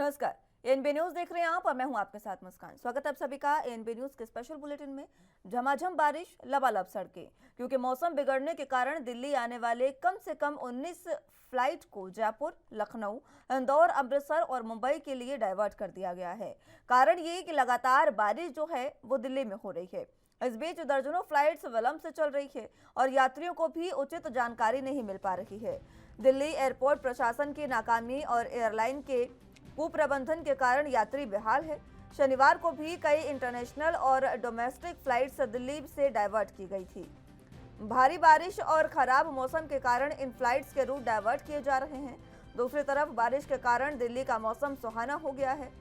नमस्कार। ANB news देख रहे हैं आप और मैं हूं आपके साथ मुस्कान। स्वागत है आप सभी का एएनबी न्यूज के स्पेशल बुलेटिन में। झमाझम बारिश, लबालब सड़कें, क्योंकि मौसम बिगड़ने के कारण दिल्ली आने वाले कम से कम 19 फ्लाइट को जयपुर, लखनऊ, इंदौर, अमृतसर और मुंबई के लिए डाइवर्ट कर दिया गया है। कारण ये कि लगातार बारिश जो है वो दिल्ली में हो रही है। इस बीच दर्जनों फ्लाइट्स विलंब से चल रही है और यात्रियों को भी उचित जानकारी नहीं मिल पा रही है। दिल्ली एयरपोर्ट प्रशासन की नाकामी और एयरलाइन के कुप्रबंधन के कारण यात्री बेहाल है। शनिवार को भी कई इंटरनेशनल और डोमेस्टिक फ्लाइट्स दिल्ली से डाइवर्ट की गई थी। भारी बारिश और खराब मौसम के कारण इन फ्लाइट्स के रूट डाइवर्ट किए जा रहे हैं। दूसरी तरफ बारिश के कारण दिल्ली का मौसम सुहाना हो गया है।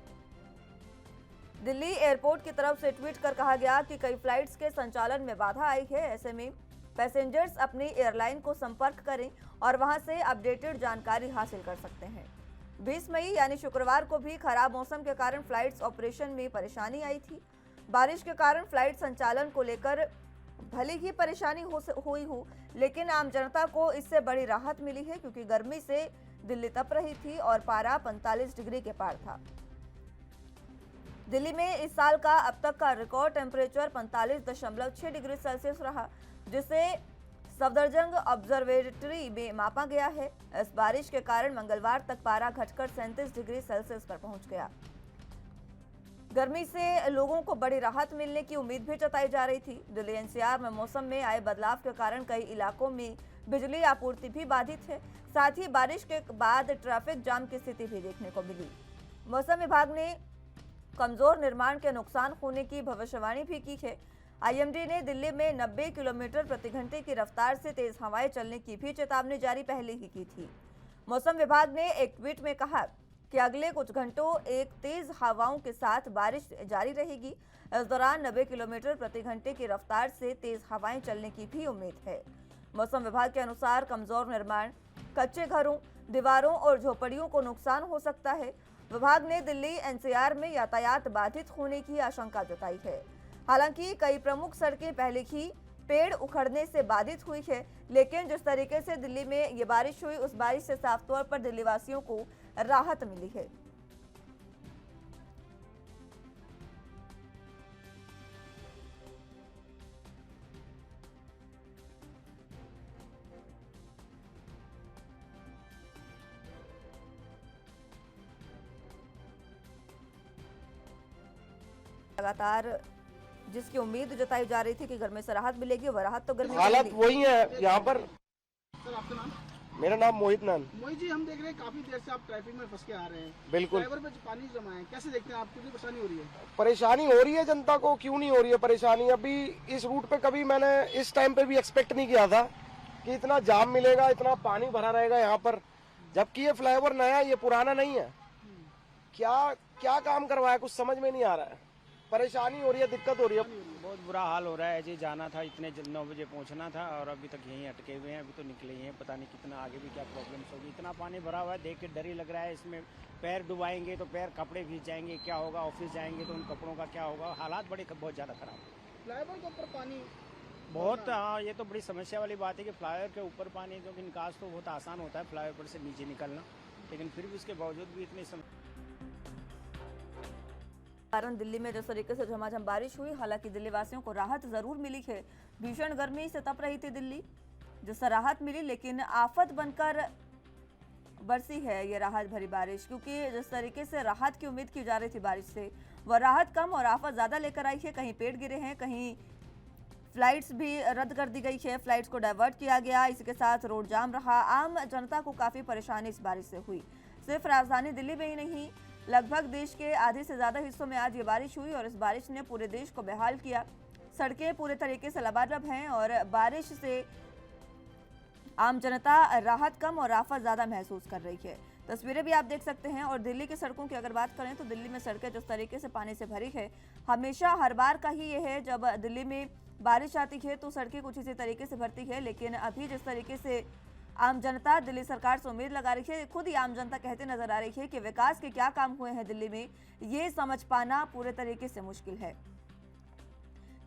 दिल्ली एयरपोर्ट की तरफ से ट्वीट कर कहा गया कि कई फ्लाइट्स के संचालन में बाधा आई है। ऐसे में पैसेंजर्स अपनी एयरलाइन को संपर्क करें और वहां से अपडेटेड जानकारी हासिल कर सकते हैं। 20 मई यानी शुक्रवार को भी खराब मौसम के कारण फ्लाइट्स ऑपरेशन में परेशानी आई थी। बारिश के कारण फ्लाइट संचालन को लेकर भले ही परेशानी हुई हो, लेकिन आम जनता को इससे बड़ी राहत मिली है, क्योंकि गर्मी से दिल्ली तप रही थी और पारा 45 डिग्री के पार था। दिल्ली में इस साल का अब तक का रिकॉर्ड टेम्परेचर 45.6 डिग्री सेल्सियस रहा, जिसे सफदरजंग ऑब्जर्वेटरी में मापा गया है। इस बारिश के कारण मंगलवार तक पारा घटकर 37 डिग्री सेल्सियस पर पहुंच गया। गर्मी से लोगों को बड़ी राहत मिलने की उम्मीद भी जताई जा रही थी। दिल्ली एनसीआर में मौसम में आए बदलाव के कारण कई इलाकों में बिजली आपूर्ति भी बाधित है। साथ ही बारिश के बाद ट्रैफिक जाम की स्थिति भी देखने को मिली। मौसम विभाग ने कमजोर निर्माण के नुकसान होने की भविष्यवाणी भी की है। आईएमडी ने दिल्ली में 90 किलोमीटर प्रति घंटे की रफ्तार से तेज हवाएं चलने की भी चेतावनी जारी पहले ही की थी। मौसम विभाग ने एक ट्वीट में कहा कि अगले कुछ घंटों एक तेज हवाओं के साथ बारिश जारी रहेगी। इस दौरान 90 किलोमीटर प्रति घंटे की रफ्तार से तेज हवाएं चलने की भी उम्मीद है। मौसम विभाग के अनुसार कमजोर निर्माण, कच्चे घरों, दीवारों और झोपड़ियों को नुकसान हो सकता है। विभाग ने दिल्ली एनसीआर में यातायात बाधित होने की आशंका जताई है। हालांकि कई प्रमुख सड़कें पहले ही पेड़ उखड़ने से बाधित हुई है, लेकिन जिस तरीके से दिल्ली में ये बारिश हुई, उस बारिश से साफ तौर पर दिल्ली वासियों को राहत मिली है। लगातार जिसकी उम्मीद जताई जा रही थी कि गर्मी से राहत मिलेगी, वह राहत तो गर्मी हालत वही है यहाँ पर। सर आपका नाम? मेरा नाम मोहित नान। मोहित जी, हम देख रहे हैं काफी देर से आप ट्रैफिक में फंस के आ रहे हैं। बिल्कुल। ड्राइवर पे पानी जमा है, कैसे देखते हैं आप? कितनी परेशानी हो रही है? परेशानी हो रही है जनता को, क्यों नहीं हो रही है परेशानी। अभी इस रूट पे कभी मैंने इस टाइम पे भी एक्सपेक्ट नहीं किया था कि इतना जाम मिलेगा, इतना पानी भरा रहेगा यहाँ पर, जबकि ये फ्लाईओवर नया है, ये पुराना नहीं है। क्या क्या काम करवाया, कुछ समझ में नहीं आ रहा है। परेशानी हो रही है, दिक्कत हो रही है। बहुत बुरा हाल हो रहा है जी। जाना था, इतने 9 बजे पहुंचना था और अभी तक यहीं अटके हुए हैं। अभी तो निकले ही हैं, पता नहीं कितना आगे भी क्या प्रॉब्लम्स होगी। इतना पानी भरा हुआ है, देख के डर ही लग रहा है। इसमें पैर डुबाएंगे तो पैर, कपड़े भीग जाएंगे, क्या होगा। ऑफिस जाएंगे तो उन कपड़ों का क्या होगा। हालात बहुत ज़्यादा खराब है। फ्लाईओवर के ऊपर पानी बहुत, हाँ, ये तो बड़ी समस्या वाली बात है कि फ्लाईओवर के ऊपर पानी, क्योंकि निकास तो बहुत आसान होता है फ्लाईओवर से नीचे निकलना, लेकिन फिर भी उसके बावजूद भी इतनी कारण दिल्ली में जिस तरीके से झमाझम बारिश हुई, हालांकि दिल्ली वासियों को राहत जरूर मिली है। भीषण गर्मी से तप रही थी दिल्ली, जिससे राहत मिली, लेकिन आफत बनकर बरसी है ये राहत भरी बारिश, क्योंकि जिस तरीके से राहत की उम्मीद की जा रही थी बारिश से, वह राहत कम और आफत ज्यादा लेकर आई है। कहीं पेड़ गिरे हैं, कहीं फ्लाइट्स भी रद्द कर दी गई है, फ्लाइट्स को डाइवर्ट किया गया। इसके साथ रोड जाम रहा। आम जनता को काफी परेशानी इस बारिश से हुई। सिर्फ राजधानी दिल्ली में ही नहीं, लगभग देश के आधे से ज्यादा हिस्सों में आज ये बारिश हुई और इस बारिश ने पूरे देश को बेहाल किया। सड़कें पूरे तरीके से लबालब हैं और बारिश से आम जनता राहत कम और आफत ज्यादा महसूस कर रही है। तस्वीरें भी आप देख सकते हैं। और दिल्ली की सड़कों की अगर बात करें तो दिल्ली में सड़कें जिस तरीके से पानी से भरी है, हमेशा हर बार का ही ये है जब दिल्ली में बारिश आती है तो सड़कें कुछ इसी तरीके से भरती है। लेकिन अभी जिस तरीके से आम जनता दिल्ली सरकार से उम्मीद लगा रही है, खुद ही आम जनता कहते नजर आ रही है कि विकास के क्या काम हुए हैं दिल्ली में, ये समझ पाना पूरे तरीके से मुश्किल है।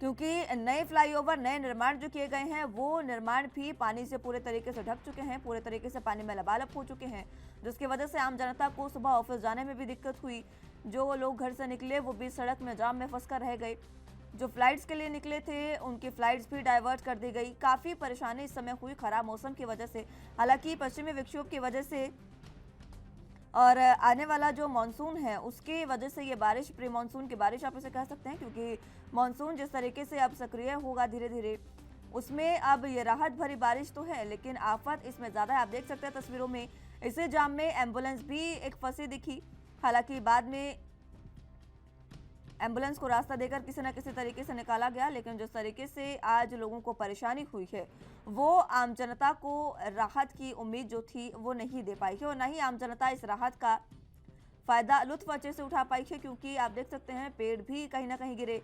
क्योंकि नए फ्लाईओवर, नए निर्माण जो किए गए हैं वो निर्माण भी पानी से पूरे तरीके से ढक चुके हैं, पूरे तरीके से पानी में लबालब हो चुके हैं, जिसकी वजह से आम जनता को सुबह ऑफिस जाने में भी दिक्कत हुई। जो लोग घर से निकले वो बीच सड़क में जाम में फंसकर रह गए। जो फ्लाइट्स के लिए निकले थे उनकी फ्लाइट्स भी डाइवर्ट कर दी गई। काफ़ी परेशानी इस समय हुई खराब मौसम की वजह से। हालांकि पश्चिमी विक्षोभ की वजह से और आने वाला जो मानसून है उसकी वजह से ये बारिश, प्री मानसून की बारिश आप इसे कह सकते हैं, क्योंकि मानसून जिस तरीके से अब सक्रिय होगा धीरे धीरे, उसमें अब ये राहत भरी बारिश तो है, लेकिन आफत इसमें ज़्यादा है। आप देख सकते हैं तस्वीरों में, इसी जाम में एम्बुलेंस भी एक फंसी दिखी। हालांकि बाद में एम्बुलेंस को रास्ता देकर किसी न किसी तरीके से निकाला गया, लेकिन जिस तरीके से आज लोगों को परेशानी हुई है वो आम जनता को राहत की उम्मीद जो थी वो नहीं दे पाई है, और न ही आम जनता इस राहत का फायदा लुत्फ अच्छे से उठा पाई है, क्योंकि आप देख सकते हैं पेड़ भी कहीं ना कहीं गिरे।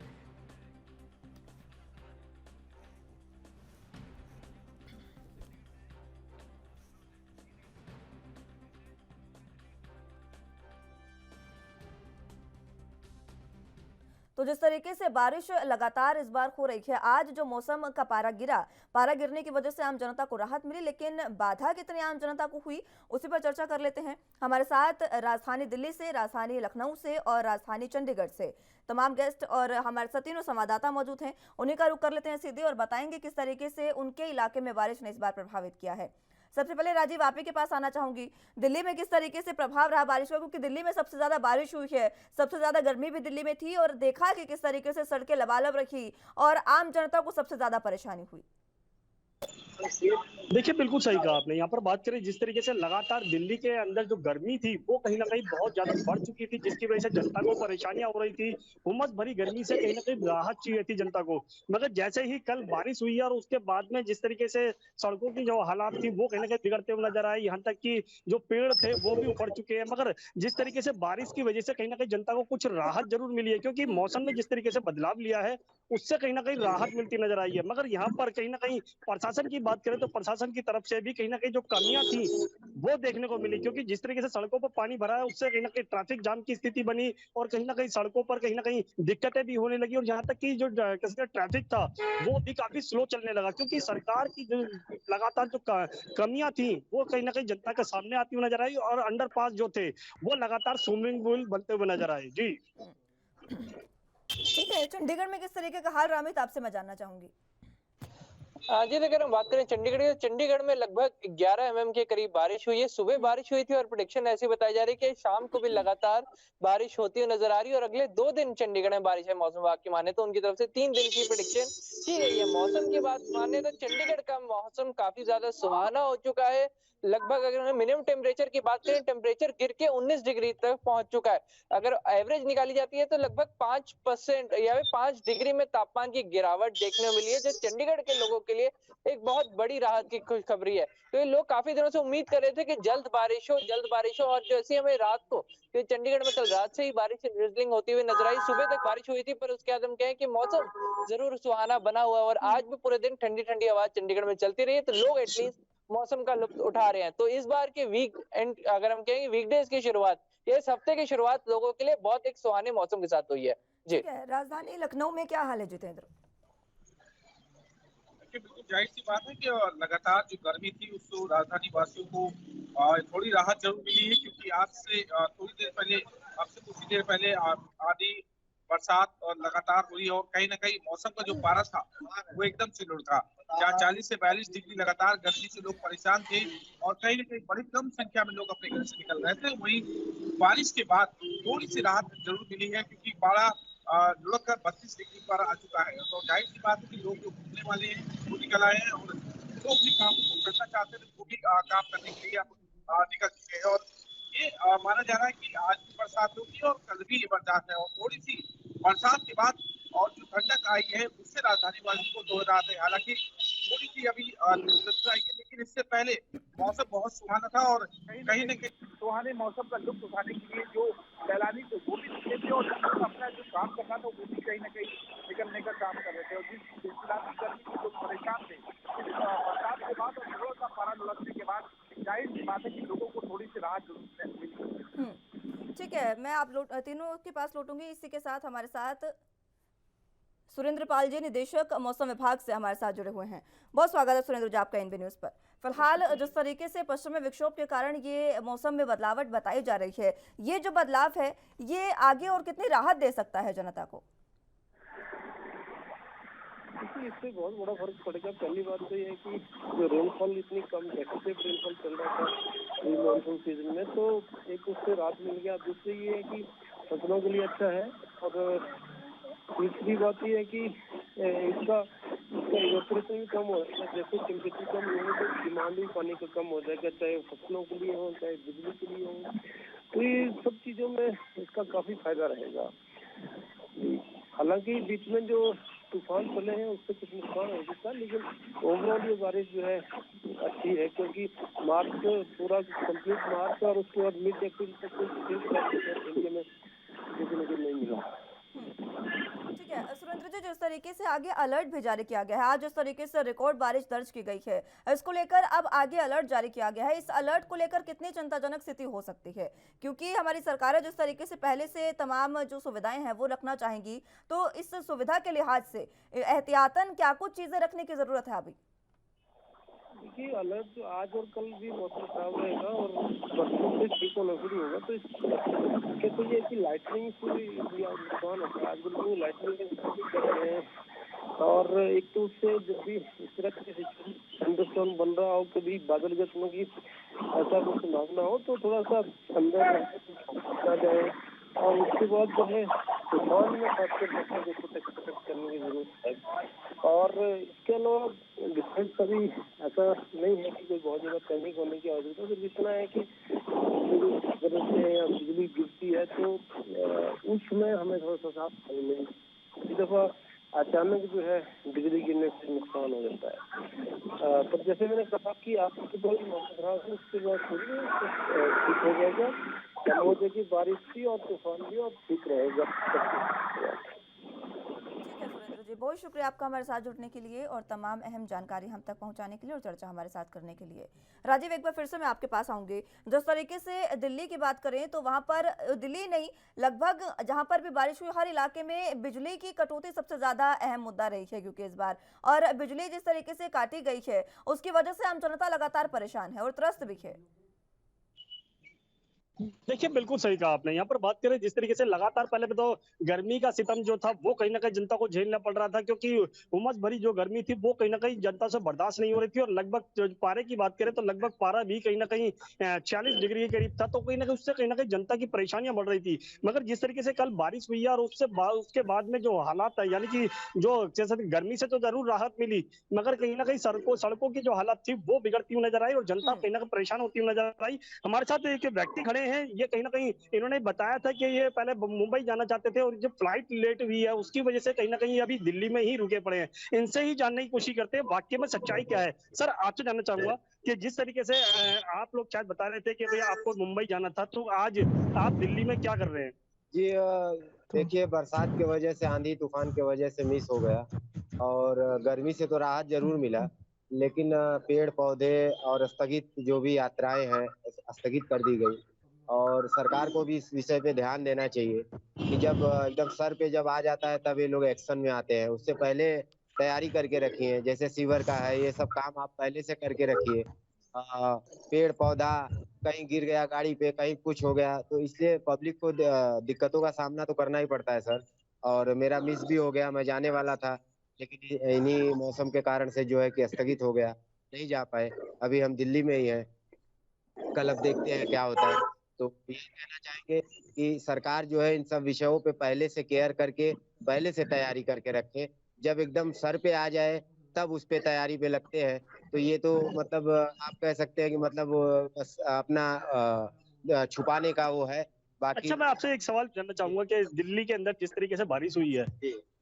तो जिस तरीके से बारिश लगातार इस बार हो रही है, आज जो मौसम का पारा गिरा, पारा गिरने की वजह से आम जनता को राहत मिली, लेकिन बाधा कितनी आम जनता को हुई उसी पर चर्चा कर लेते हैं। हमारे साथ राजधानी दिल्ली से, राजधानी लखनऊ से और राजधानी चंडीगढ़ से तमाम गेस्ट और हमारे साथ तीनों संवाददाता मौजूद हैं। उन्हीं का रुख कर लेते हैं सीधे और बताएंगे किस तरीके से उनके इलाके में बारिश ने इस बार प्रभावित किया है। सबसे पहले राजीव, आप ही के पास आना चाहूंगी। दिल्ली में किस तरीके से प्रभाव रहा बारिश का, क्योंकि दिल्ली में सबसे ज्यादा बारिश हुई है, सबसे ज्यादा गर्मी भी दिल्ली में थी, और देखा कि किस तरीके से सड़कें लबालब रखी और आम जनता को सबसे ज्यादा परेशानी हुई। देखिए, बिल्कुल सही कहा आपने। यहाँ पर बात करें जिस तरीके से लगातार दिल्ली के अंदर जो गर्मी थी वो कहीं ना कहीं बहुत ज्यादा बढ़ चुकी थी, जिसकी वजह से जनता को परेशानियां हो रही थी। उमस भरी गर्मी से कहीं ना कहीं राहत चाहिए थी जनता को, मगर जैसे ही कल बारिश हुई और उसके बाद में जिस तरीके से सड़कों की जो हालात थी वो कहीं ना कहीं बिगड़ते हुए नजर आए। यहाँ तक कि जो पेड़ थे वो भी उखड़ चुके हैं, मगर जिस तरीके से बारिश की वजह से कहीं ना कहीं जनता को कुछ राहत जरूर मिली है, क्योंकि मौसम में जिस तरीके से बदलाव लिया है उससे कहीं ना कहीं राहत मिलती नजर आई है। मगर यहाँ पर कहीं ना कहीं प्रशासन की बात करें तो प्रशासन की तरफ से भी कहीं ना कहीं जो कमियां थी वो देखने को मिली, क्योंकि जिस तरीके से सड़कों पर पानी भरा है उससे कहीं ना कहीं ट्रैफिक जाम की स्थिति बनी और कहीं ना कहीं सड़कों पर कहीं ना कहीं दिक्कतें भी होने लगी। और यहाँ तक कि जो ट्रैफिक था वो भी काफी स्लो चलने लगा, क्योंकि सरकार की जो लगातार जो कमियां थी वो कहीं ना कहीं जनता के सामने आती हुई नजर आई और अंडरपास जो थे वो लगातार स्विमिंग पूल बनते हुए नजर आए। जी ठीक है, चंडीगढ़ में किस तरीके का हाल रामित, आपसे मैं जानना चाहूंगी। जी, अगर हम बात करें चंडीगढ़ की, तो चंडीगढ़ में लगभग 11 एमएम के करीब बारिश हुई है। सुबह बारिश हुई थी और प्रेडिक्शन ऐसी बताई जा रही है कि शाम को भी लगातार बारिश होती हुई नजर आ रही है और अगले 2 दिन चंडीगढ़ में बारिश है। मौसम विभाग की माने तो उनकी तरफ से 3 दिन की प्रेडिक्शन की गई है। मौसम की बात माने तो चंडीगढ़ का मौसम काफी ज्यादा सुहाना हो चुका है। लगभग अगर हम मिनिमम टेम्परेचर की बात करें, टेम्परेचर गिर के 19 डिग्री तक पहुंच चुका है। अगर एवरेज निकाली जाती है तो लगभग 5% या 5 डिग्री में तापमान की गिरावट देखने को मिली है, जो चंडीगढ़ के लोगों के लिए एक बहुत बड़ी राहत की खुशखबरी है। तो ये लोग काफी दिनों से उम्मीद कर रहे थे कि जल्द बारिश हो, और जैसे हमें रात को, तो चंडीगढ़ में कल रात से ही बारिश ड्रिजलिंग होती हुई नजर आई। सुबह तक बारिश हुई थी, पर उसके बाद हम कहें कि मौसम जरूर सुहाना बना हुआ है और आज भी पूरे दिन ठंडी ठंडी हवा चंडीगढ़ में चलती रही है, तो लोग एटलीस्ट मौसम का लुत्फ उठा रहे हैं। तो इस बार के वीक एंड, अगर हम कहेंगे वीकडेज की शुरुआत, ये इस हफ्ते की शुरुआत लोगों के लिए बहुत एक सुहाने मौसम के साथ हुई है। जी, ठीक है, राजधानी लखनऊ में क्या हाल है जितेंद्र? बिल्कुल जाहिर सी बात है कि लगातार जो गर्मी थी उसको राजधानी वासियों को थोड़ी राहत जरूर मिली है, क्योंकि आज से थोड़ी देर पहले, अब से कुछ ही देर पहले आधी बरसात और लगातार हुई और कहीं ना कहीं मौसम का जो पारा था वो एकदम से लुढ़का। जहाँ 40 से 42 डिग्री लगातार गर्मी से लोग परेशान थे और कहीं ना कहीं बड़ी कम संख्या में लोग अपने घर से निकल रहे थे। वहीं बारिश के बाद थोड़ी सी राहत जरूर मिली है, क्योंकि पारा लुढ़क कर 32 डिग्री पर आ चुका है। तो जाहिर सी बात है कि लोग जो घूमने वाले हैं वो निकल आए हैं और जो भी काम करना चाहते थे वो भी काम करने के लिए निकल चुके हैं। और ये माना जा रहा है कि आज भी बरसात होगी और कल भी ये बरसात है, और थोड़ी सी बरसात के बाद और जो ठंडक आई है उससे राजधानी वासियों को दो राहत है। हालांकि थोड़ी सी अभी दिक्कत आई है, लेकिन इससे पहले मौसम बहुत सुहाना था और कहीं न कहीं सुहाने मौसम का लुत्फ उठाने के लिए जो सैलानी थे वो भी निकले थे और अपना जो काम करना था वो भी कहीं न कहीं निकलने का काम कर रहे थे। और जिस इलाकी गर्मी से लोग परेशान थे, इस बरसात के बाद और थोड़ा सा पारा लुढ़कने के बाद जाहिर सी बात है कि लोगों को थोड़ी सी राहत जरूर मिली। ठीक है, मैं आप तीनों के पास लौटूंगी। इसी के साथ हमारे साथ सुरेंद्र पाल जी, निदेशक मौसम विभाग से हमारे साथ जुड़े हुए हैं। बहुत स्वागत है सुरेंद्र जी आपका एनबी न्यूज पर। फिलहाल जिस तरीके से पश्चिमी विक्षोभ के कारण ये मौसम में बदलावट बताई जा रही है, ये जो बदलाव है ये आगे और कितनी राहत दे सकता है जनता को? देखिए, इससे बहुत बड़ा फर्क पड़ेगा। पहली बात तो ये है कि जो रेनफॉल इतनी कम डेफिसिट रेनफॉल चल रहा था प्री मानसून सीजन में, तो एक उससे राहत मिल गया। दूसरी ये है कि फसलों के लिए अच्छा है, और तीसरी बात ये है कि इसका इवेपोरेशन भी कम हो जाएगा। जैसे टेम्परेचर कम होने तो डिमांड भी पानी का कम हो जाएगा, चाहे फसलों के लिए हो चाहे बिजली के लिए हो। तो ये सब चीज़ों में इसका काफ़ी फायदा रहेगा। हालांकि बीच में जो तूफान चले हैं उससे कुछ नुकसान हो सकता है, लेकिन ओवरऑल ये बारिश जो है अच्छी है, क्योंकि मार्च पूरा कंप्लीट मार्च और उसके बाद मिड अप्रैल तक कोई में देखने को नहीं मिला। ठीक है सुरेंद्र जी, जिस तरीके से आगे अलर्ट भी जारी किया गया है, आज जिस तरीके से रिकॉर्ड बारिश दर्ज की गई है, इसको लेकर अब आगे अलर्ट जारी किया गया है। इस अलर्ट को लेकर कितनी चिंताजनक स्थिति हो सकती है? क्योंकि हमारी सरकारें जिस तरीके से पहले से तमाम जो सुविधाएं हैं वो रखना चाहेंगी, तो इस सुविधा के लिहाज से एहतियातन क्या कुछ चीजें रखने की जरूरत है अभी? देखिए, अलर्ट आज और कल भी मौसम खराब रहेगा और परसों से ठीक होना शुरू होगा। तो इसके तो ये कि लाइटनिंग से नुकसान होता है। आज बिल्कुल लाइटनिंग कर रहे हैं, और एक तो उससे जब भी इस तरह के थंडरस्टॉर्म बन रहा हो, कभी बादल गरजने की ऐसा कुछ संभावना हो, तो थोड़ा सा अंदर आ जाए। और उसके बाद जो है तूफान में खासकर बच्चों को प्रोटेक्ट करने की जरूरत है। और इसके अलावा डिफेंस का भी ऐसा नहीं है कि कोई बहुत ज्यादा पैनिक होने की आवश्यकता है। सिर्फ इतना है कि या बिजली गिरती है तो उस समय हमें थोड़ा सा साफ नहीं, इस दफा अचानक जो है बिजली गिरने से नुकसान हो जाता है। पर जैसे मैंने कहा कि आपकी कोई मौसम खराब है, उसके बाद ठीक हो जाएगा, कम हो जाएगी बारिश भी और तूफान भी, और ठीक रहेगा। ठीक है सुरेंद्र जी, बहुत शुक्रिया आपका हमारे साथ जुड़ने के लिए और तमाम अहम जानकारी हम तक पहुंचाने के लिए और चर्चा हमारे साथ करने के लिए। राजीव, एक बार फिर से मैं आपके पास आऊंगी। जिस तरीके से दिल्ली की बात करें तो वहां पर दिल्ली नहीं, लगभग जहां पर भी बारिश हुई हर इलाके में बिजली की कटौती सबसे ज्यादा अहम मुद्दा रही है, क्योंकि इस बार और बिजली जिस तरीके से काटी गई है उसकी वजह से आम जनता लगातार परेशान है और त्रस्त भी है। देखिए, बिल्कुल सही कहा आपने। यहाँ पर बात करें जिस तरीके से लगातार पहले तो गर्मी का सितम जो था वो कहीं ना कहीं जनता को झेलना पड़ रहा था, क्योंकि उमस भरी जो गर्मी थी वो कहीं ना कहीं जनता से बर्दाश्त नहीं हो रही थी। और लगभग पारे की बात करें तो लगभग पारा भी कहीं ना कहीं 40 डिग्री के करीब था, तो कहीं ना कहीं उससे कहीं ना कहीं जनता की परेशानियां बढ़ रही थी। मगर जिस तरीके से कल बारिश हुई है और उसके बाद में जो हालात है, यानी कि जो जैसे गर्मी से तो जरूर राहत मिली, मगर कहीं ना कहीं सड़कों की जो हालत थी वो बिगड़ती हुई नजर आई और जनता कहीं ना कहीं परेशान होती हुई नजर आई। हमारे साथ एक व्यक्ति खड़े हैं, ये कहीं ना कहीं इन्होंने बताया था कि ये पहले मुंबई जाना चाहते थे और जब फ्लाइट लेट हुई है उसकी वजह से कहीं ना कहीं अभी दिल्ली में ही रुके पड़े हैं। इनसे ही जानने की कोशिश करते हैं वाकई में सच्चाई क्या है। सर, आपसे जानना चाहूंगा कि जिस तरीके से आप लोग शायद बता रहे थे कि भैया आपको मुंबई जाना था, तो आज आप दिल्ली में क्या कर रहे हैं? जी देखिए, बरसात की वजह से, आंधी तूफान की वजह से मिस हो गया, और गर्मी से तो राहत जरूर मिला, लेकिन पेड़ पौधे और स्थगित जो भी यात्राएं हैं स्थगित कर दी गई। और सरकार को भी इस विषय पे ध्यान देना चाहिए कि जब एकदम सर पे जब आ जाता है तब ये लोग एक्शन में आते हैं। उससे पहले तैयारी करके रखिए, जैसे सीवर का है, ये सब काम आप पहले से करके रखिए। पेड़ पौधा कहीं गिर गया गाड़ी पे, कहीं कुछ हो गया, तो इसलिए पब्लिक को दिक्कतों का सामना तो करना ही पड़ता है सर। और मेरा मिस भी हो गया, मैं जाने वाला था, लेकिन इन्हीं मौसम के कारण से जो है कि स्थगित हो गया, नहीं जा पाए। अभी हम दिल्ली में ही हैं, कल अब देखते हैं क्या होता है। तो ये कहना चाहेंगे कि सरकार जो है इन सब विषयों पे पहले से केयर करके, पहले से तैयारी करके रखे। जब एकदम सर पे आ जाए तब उस पे तैयारी पे लगते हैं, तो ये तो मतलब आप कह सकते हैं कि मतलब बस अपना छुपाने का वो है। बाकी अच्छा, मैं आपसे एक सवाल जानना चाहूंगा कि दिल्ली के अंदर जिस तरीके से बारिश हुई है,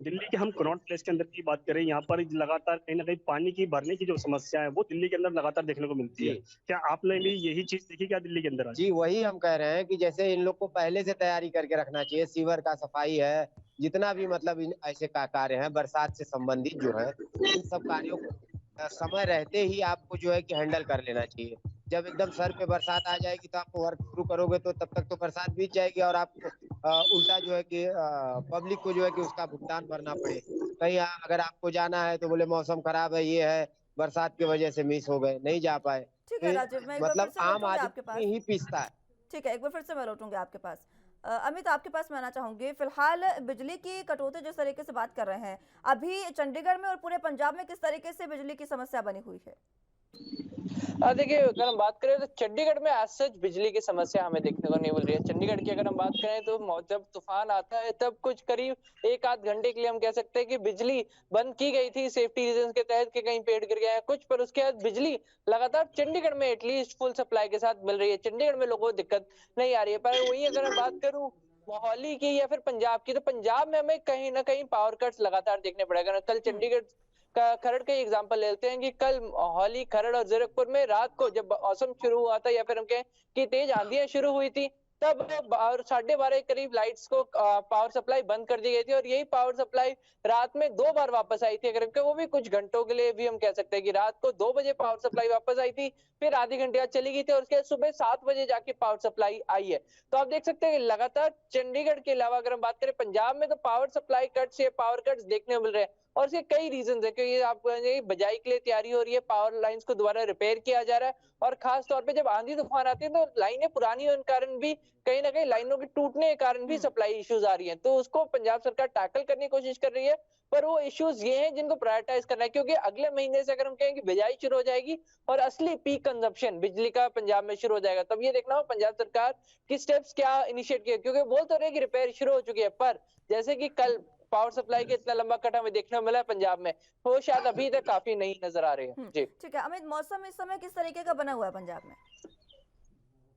दिल्ली के हम कनॉट प्लेस के अंदर की बात करें, यहाँ पर लगातार कहीं ना कहीं पानी की भरने की जो समस्या है वो दिल्ली के अंदर लगातार देखने को मिलती है। क्या आपने भी यही चीज देखी क्या दिल्ली के अंदर? जी, वही हम कह रहे हैं कि जैसे इन लोग को पहले से तैयारी करके रखना चाहिए। सीवर का सफाई है, जितना भी मतलब ऐसे कार्य हैं बरसात से संबंधित जो है, इन सब कार्यों को समय रहते ही आपको जो है कि हैंडल कर लेना चाहिए। जब एकदम सर पे बरसात आ जाएगी तो आपको वर्क शुरू करोगे तो तब तक तो बरसात बीत जाएगी और आपको उल्टा जो है कि पब्लिक को जो है कि उसका भुगतान भरना पड़े। कहीं अगर आपको जाना है तो बोले मौसम खराब है, ये है, बरसात की वजह से मिस हो गए, नहीं जा पाए। ठीक तो है राजीव, मैं एक बार फिर मतलब से आम लौटूंगी आपके पास। आदमी ही पीसता है। ठीक है, एक बार फिर से मैं लौटूंगी आपके पास। अमित, आपके पास मैं आना चाहूंगी। फिलहाल बिजली की कटौती जिस तरीके से बात कर रहे हैं, अभी चंडीगढ़ में और पूरे पंजाब में किस तरीके से बिजली की समस्या बनी हुई है? देखिए, अगर हम बात करें तो चंडीगढ़ में आज सच बिजली की समस्या हमें देखने को नहीं मिल रही है। चंडीगढ़ की अगर हम बात करें तो जब तूफान आता है तब कुछ करीब एक आध घंटे के लिए हम कह सकते हैं कि बिजली बंद की गई थी सेफ्टी रीजंस के तहत कि कहीं पेड़ गिर गया है कुछ, पर उसके बाद बिजली लगातार चंडीगढ़ में एटलीस्ट फुल सप्लाई के साथ मिल रही है। चंडीगढ़ में लोगों को दिक्कत नहीं आ रही है। पर वही अगर मैं बात करूं मोहाली की या फिर पंजाब की, तो पंजाब में हमें कहीं ना कहीं पावर कट्स लगातार देखने पड़ेगा। कल चंडीगढ़ खरड़ का एग्जांपल लेते हैं कि कल मोहाली, खरड़ और जीरकपुर में रात को जब मौसम शुरू हुआ था या फिर हम कहें कि तेज आंधियां शुरू हुई थी, तब 12:30 करीब लाइट्स को पावर सप्लाई बंद कर दी गई थी और यही पावर सप्लाई रात में 2 बार वापस आई थी। अगर वो भी कुछ घंटों के लिए भी हम कह सकते हैं कि रात को 2 बजे पावर सप्लाई वापस आई थी, फिर आधे घंटे बाद चली गई थी और उसके बाद सुबह 7 बजे जाके पावर सप्लाई आई है। तो आप देख सकते हैं कि लगातार चंडीगढ़ के अलावा अगर हम बात करें पंजाब में, तो पावर सप्लाई कट्स या पावर कट्स देखने को मिल रहे हैं। और इसके कई रीजन है, क्योंकि आप बजाई के लिए तैयारी हो रही है, पावर लाइंस को दोबारा रिपेयर किया जा रहा है और खास तौर पे जब आंधी तूफान आते हैं तो लाइनें पुरानी होने के कारण भी कहीं ना कहीं लाइनों के टूटने के कारण भी सप्लाई इश्यूज आ रही हैं। तो उसको पंजाब सरकार टैकल करने की कोशिश कर रही है, पर वो इश्यूज ये हैं जिनको प्रायोरिटाइज करना है, क्योंकि अगले महीने से अगर हम कहें कि बिजाई शुरू हो जाएगी और असली पीक कंजप्शन बिजली का पंजाब में शुरू हो जाएगा, तब ये देखना हो पंजाब सरकार की स्टेप्स क्या इनिशिएट किए, क्योंकि बोल तो रहे कि रिपेयर शुरू हो चुकी है, पर जैसे कि कल पावर सप्लाई के इतना लंबा कट हमें देखने को मिला है पंजाब में, वो शायद अभी तक काफी नहीं नजर आ रहे हैं। जी ठीक है अमित, मौसम इस समय किस तरीके का बना हुआ है पंजाब में?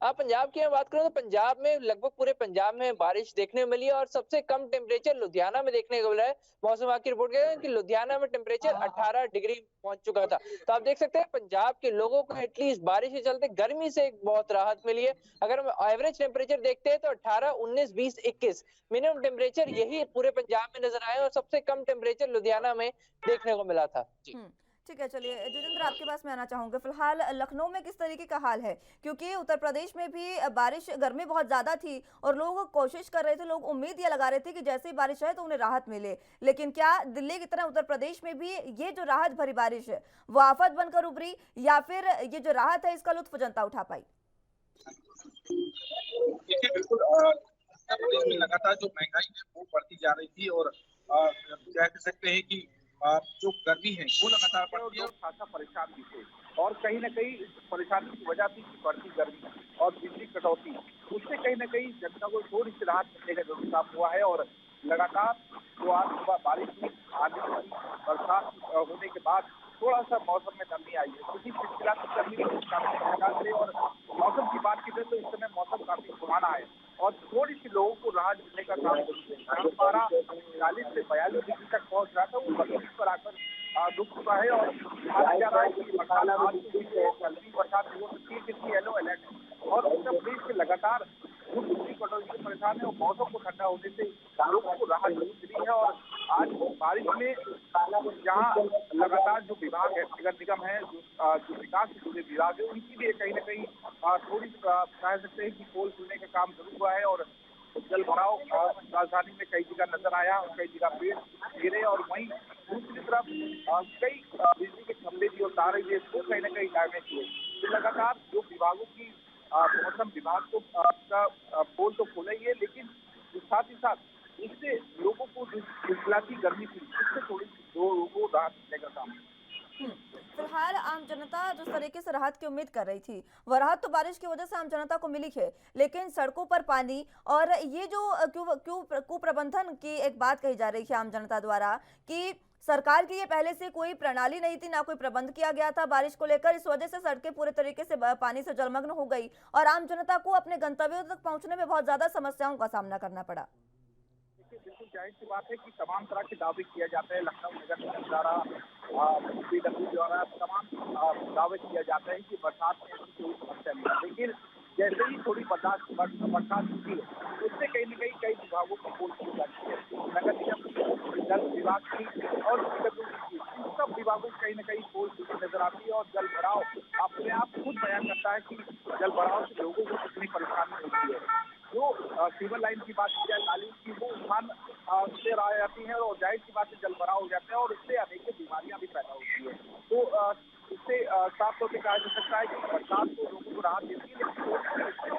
पंजाब की मैं बात करूं तो पंजाब में लगभग पूरे पंजाब में बारिश देखने को मिली है और सबसे कम टेम्परेचर लुधियाना में देखने को मिला है। मौसम विभाग की रिपोर्ट कह रहे हैं कि लुधियाना में टेम्परेचर 18 डिग्री पहुंच चुका था। तो आप देख सकते हैं पंजाब के लोगों को एटलीस्ट बारिश के चलते गर्मी से एक बहुत राहत मिली है। अगर हम एवरेज टेम्परेचर देखते हैं तो 18, 19, 20, 21 मिनिमम टेम्परेचर यही पूरे पंजाब में नजर आए और सबसे कम टेम्परेचर लुधियाना में देखने को मिला था। जी ठीक है, चलिए जितेंद्र, आपके पास मैं आना चाहूंगा। फिलहाल लखनऊ में किस तरीके का हाल है, क्योंकि उत्तर प्रदेश में भी बारिश, गर्मी बहुत ज्यादा थी और लोग कोशिश कर रहे थे, लोग उम्मीद ये लगा रहे थे कि जैसे ही बारिश आए तो उन्हें राहत मिले, लेकिन क्या दिल्ली की तरह उत्तर प्रदेश में भी ये जो राहत भरी बारिश है वो आफत बनकर उभरी, या फिर ये जो राहत है इसका लुत्फ जनता उठा पाई? देखिए, बिल्कुल उत्तर प्रदेश में लगातार जो महंगाई है वो बढ़ती जा रही थी और क्या कह सकते हैं कि जो गर्मी है वो लगातार बढ़ती है और खासा परेशान भी थे। और कहीं ना कहीं इस परेशानी की वजह थी कि बढ़ती गर्मी और बिजली कटौती, उससे कहीं ना कहीं जनता को थोड़ी सी राहत मिलने का जरूर काम हुआ है। और लगातार जो आज सुबह बारिश हुई, आंधी हुई, बरसात होने के बाद थोड़ा सा मौसम में नमी आई है, क्योंकि पिछला गर्मी काफी परेशान थे और मौसम की बात की जाए तो इस समय मौसम काफी सुहाना है और थोड़ी सी लोगों को राहत मिलने का काम पारा 40 से 42 डिग्री तक पहुंच रहा था, वो 25 पर आकर रुक चुका है। और माना जा रहा है कि बरसात हो सकती है, क्योंकि येलो अलर्ट और उत्तर प्रदेश के लगातार बिजली कटौती से परेशान है और मौसम को ठंडा होने से लोगों को राहत मिली है। और आज बारिश में जहाँ लगातार जो विभाग है, नगर निगम है, जो विकास से जुड़े विभाग है, उनकी भी कहीं ना कहीं थोड़ी कह सकते हैं कि पोल खुलने का काम जरूर हुआ है। और जल भराव राजधानी में कई जगह नजर आया, कई जगह पेड़ गिरे और वहीं दूसरी तरफ कई बिजली के खंभे भी और तारे भी वो कहीं ना कहीं डैमेज हुए। तो लगातार जो विभागों की मौसम विभाग को का पोल तो खोला ही है, लेकिन साथ ही साथ इससे लोगों को की गर्मी थी उससे थोड़ी लोगों को राहत मिलने का काम है। फिलहाल आम जनता जिस तरीके से राहत की उम्मीद कर रही थी, वह राहत तो बारिश की वजह से आम जनता को मिली है, लेकिन सड़कों पर पानी और ये जो कुप्रबंधन की एक बात कही जा रही है आम जनता द्वारा कि सरकार की ये पहले से कोई प्रणाली नहीं थी, ना कोई प्रबंध किया गया था बारिश को लेकर, इस वजह से सड़कें पूरे तरीके से पानी से जलमग्न हो गई और आम जनता को अपने गंतव्यों तक पहुंचने में बहुत ज्यादा समस्याओं का सामना करना पड़ा। बिल्कुल जाहिर सी बात है कि तमाम तरह के दावे किए जाते हैं, लखनऊ नगर निगम द्वारा, पीडब्ल्यू द्वारा तमाम दावे किए जाते हैं कि बरसात में ऐसी कोई समस्या नहीं है, लेकिन जैसे ही थोड़ी बरसात होती है उससे कहीं न कहीं कई विभागों की पोल खुल जाती है, नगर निगम की, जल विभाग की और पीडब्ल्यू की, इन सब विभागों की कहीं न कहीं पोल खुलती नजर आती है। और जल भराव अपने आप खुद बयान करता है कि जल भराव से लोगों को कितनी परेशानी होती है। जो सिविल लाइन की बात की जाए, नाली की, वो स्थान से आ जाती हैं और जाहिर सी बात है जल भराव हो जाता है और इससे अनेक बीमारियां भी पैदा होती है। तो इससे साफ तौर पर कहा जा सकता है कि बरसात तो लोगों को राहत देती है, लेकिन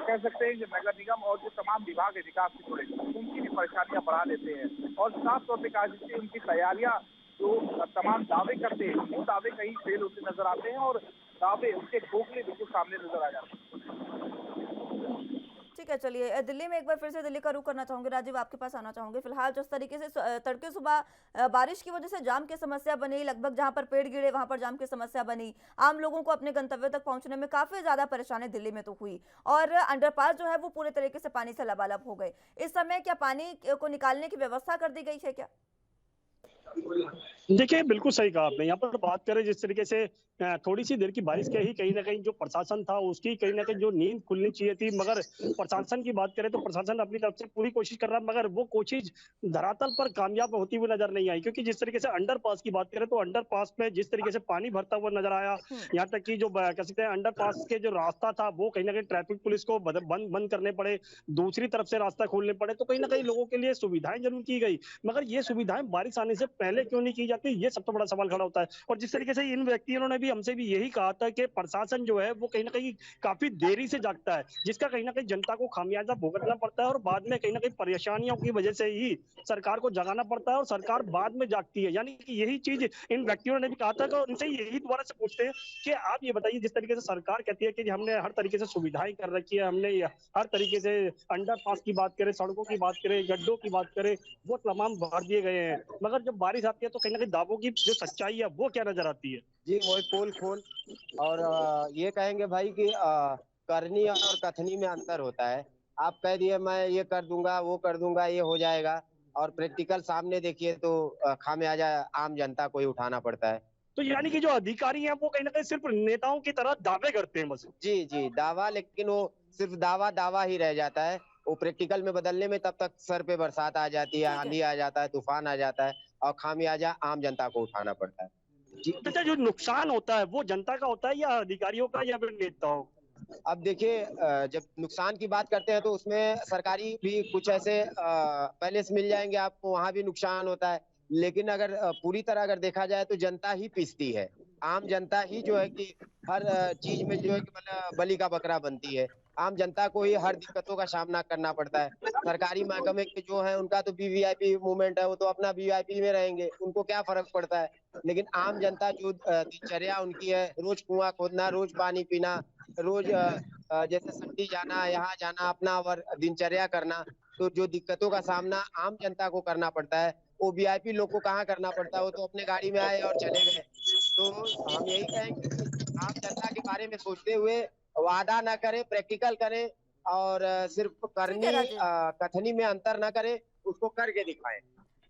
कह सकते हैं कि नगर निगम और जो तमाम विभाग है विकास से जुड़े उनकी भी परेशानियां बढ़ा देते हैं और साफ तौर पर कहा जा सकता है उनकी तैयारियां जो तमाम दावे करते हैं वो दावे कहीं फेल होते नजर आते हैं और दावे उनके खोखले बिल्कुल सामने नजर आ जाते हैं। ठीक है, चलिए दिल्ली में एक बार फिर से दिल्ली का रुख करना चाहूंगे। राजीव, आपके पास आना चाहूंगे। फिलहाल जिस तरीके से तड़के सुबह बारिश की वजह से जाम की समस्या बनी, लगभग जहां पर पेड़ गिरे वहां पर जाम की समस्या बनी, आम लोगों को अपने गंतव्य तक पहुंचने में काफी ज्यादा परेशानी दिल्ली में तो हुई और अंडरपास जो है वो पूरे तरीके से पानी से लबालब हो गए। इस समय क्या पानी को निकालने की व्यवस्था कर दी गई है क्या? देखिए, बिल्कुल सही कहा आपने। यहाँ पर बात करें जिस तरीके से थोड़ी सी देर की बारिश के ही कहीं ना कहीं जो प्रशासन था उसकी कहीं ना कहीं जो नींद खुलनी चाहिए थी, मगर प्रशासन की बात करें तो प्रशासन अपनी तरफ से पूरी कोशिश कर रहा है, मगर वो कोशिश धरातल पर कामयाब होती हुई नजर नहीं आई। क्योंकि जिस तरीके से अंडरपास की बात करें तो अंडरपास में जिस तरीके से पानी भरता हुआ नजर आया, यहाँ तक कि जो कह सकते हैं अंडरपास के जो रास्ता था वो कहीं ना कहीं ट्रैफिक पुलिस को बंद करने पड़े, दूसरी तरफ से रास्ता खोलने पड़े। तो कहीं ना कहीं लोगों के लिए सुविधाएं जरूर की गई, मगर ये सुविधाएं बारिश आने से पहले क्यों नहीं की जाती, ये सबसे बड़ा सवाल खड़ा होता है। और जिस तरीके से इन व्यक्तियों ने भी हमसे भी यही कहा था कि प्रशासन जो है वो कहीं ना कहीं काफी देरी से जागता है, जिसका कहीं ना कहीं जनता को खामियाजा भुगतना पड़ता है और बाद में कहीं ना कहीं परेशानियों की वजह से ही सरकार को जगाना पड़ता है और सरकार बाद में जागती है। यानी कि यही चीज इन व्यक्तियों ने भी कहा था कि उनसे यही दोबारा से पूछते हैं कि आप ये बताइए, जिस तरीके से सरकार कहती है कि हमने हर तरीके से सुविधाएं कर रखी है, हमने हर तरीके से अंडरपास की बात करें, सड़कों की बात करें, गड्ढों की बात करें, वो तमाम भर दिए गए हैं, मगर जब बारिश आती है तो कहीं ना कहीं दावों की जो सच्चाई है वो क्या नजर आती है? जी वही पोल खोल और ये कहेंगे भाई कि करनी और कथनी में अंतर होता है। आप कह दिए मैं ये कर दूंगा, वो कर दूंगा, ये हो जाएगा, और प्रैक्टिकल सामने देखिए तो खामियाजा आम जनता को ही उठाना पड़ता है। तो यानी कि जो अधिकारी हैं वो कहीं ना कहीं सिर्फ नेताओं की तरह दावे करते हैं बस। जी जी, दावा, लेकिन वो सिर्फ दावा ही रह जाता है। वो प्रैक्टिकल में बदलने में तब तक सर पे बरसात आ जाती है, आंधी आ जाता है, तूफान आ जाता है और खामियाजा आम जनता को उठाना पड़ता है। अच्छा, जो नुकसान होता है वो जनता का होता है या अधिकारियों का या फिर नेताओं? अब देखिए, जब नुकसान की बात करते हैं तो उसमें सरकारी भी कुछ ऐसे पैलेस मिल जाएंगे आपको, वहां भी नुकसान होता है। लेकिन अगर पूरी तरह अगर देखा जाए तो जनता ही पिसती है, आम जनता ही जो है कि हर चीज में जो है कि मतलब बलि का बकरा बनती है। आम जनता को ही हर दिक्कतों का सामना करना पड़ता है। सरकारी महकमे के जो है उनका तो वीवीआईपी मूवमेंट है, वो तो अपना वीआईपी में रहेंगे, उनको क्या फर्क पड़ता है। लेकिन आम जनता जो दिनचर्या उनकी है, रोज कुआं खोदना, रोज पानी पीना, रोज जैसे सब्जी जाना, यहाँ जाना, अपना दिनचर्या करना, तो जो दिक्कतों का सामना आम जनता को करना पड़ता है वो वीआईपी लोग को कहाँ करना पड़ता है। वो तो अपने गाड़ी में आए और चले गए। तो हम यही कहेंगे कि आम जनता के बारे में सोचते हुए वादा न करें, प्रैक्टिकल करें और सिर्फ करनी कथनी में अंतर न करें, उसको करके दिखाएं।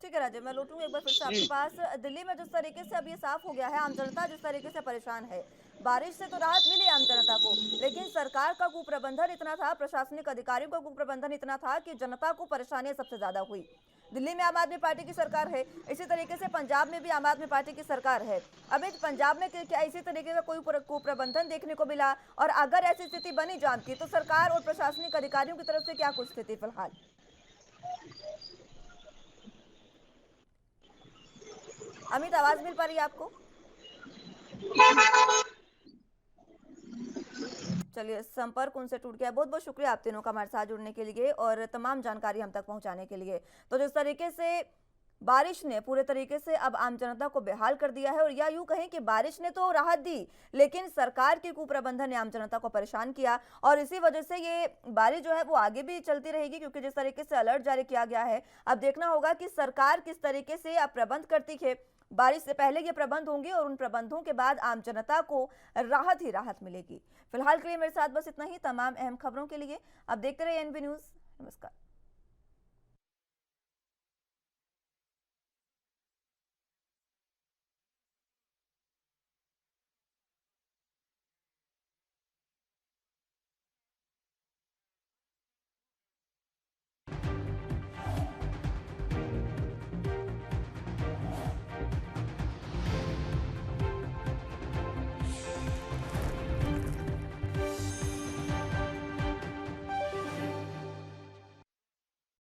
ठीक है राजीव, मैं लौटूंगी एक बार फिर से आपके पास। दिल्ली में जिस तरीके से अब ये साफ हो गया है, आम जनता जिस तरीके से परेशान है, बारिश से तो राहत मिली आम जनता को, लेकिन सरकार का कुप्रबंधन इतना था, प्रशासनिक अधिकारियों का कुप्रबंधन इतना था कि जनता को परेशानियां सबसे ज्यादा हुई। दिल्ली में आम आदमी पार्टी की सरकार है, इसी तरीके से पंजाब में भी आम आदमी पार्टी की सरकार है। अब इस पंजाब में क्या इसी तरीके का कोई कुप्रबंधन देखने को मिला, और अगर ऐसी स्थिति बनी जाम की तो सरकार और प्रशासनिक अधिकारियों की तरफ से क्या कुछ स्थिति फिलहाल? अमित, आवाज मिल पा रही है आपको? चलिए, संपर्क उनसे टूट गया। बहुत बहुत शुक्रिया आप तीनों का हमारे साथ जुड़ने के लिए और तमाम जानकारी हम तक पहुंचाने के लिए। तो जिस तरीके से बारिश ने पूरे तरीके से अब आम जनता को बेहाल कर दिया है, और या यूं कहें कि बारिश ने तो राहत दी, लेकिन सरकार के कुप्रबंधन ने आम जनता को परेशान किया, और इसी वजह से ये बारिश जो है वो आगे भी चलती रहेगी, क्योंकि जिस तरीके से अलर्ट जारी किया गया है, अब देखना होगा कि सरकार किस तरीके से अब प्रबंध करती है। बारिश से पहले ये प्रबंध होंगे और उन प्रबंधों के बाद आम जनता को राहत ही राहत मिलेगी। फिलहाल के लिए मेरे साथ बस इतना ही। तमाम अहम खबरों के लिए अब देखते रहिए एनबी न्यूज़। नमस्कार।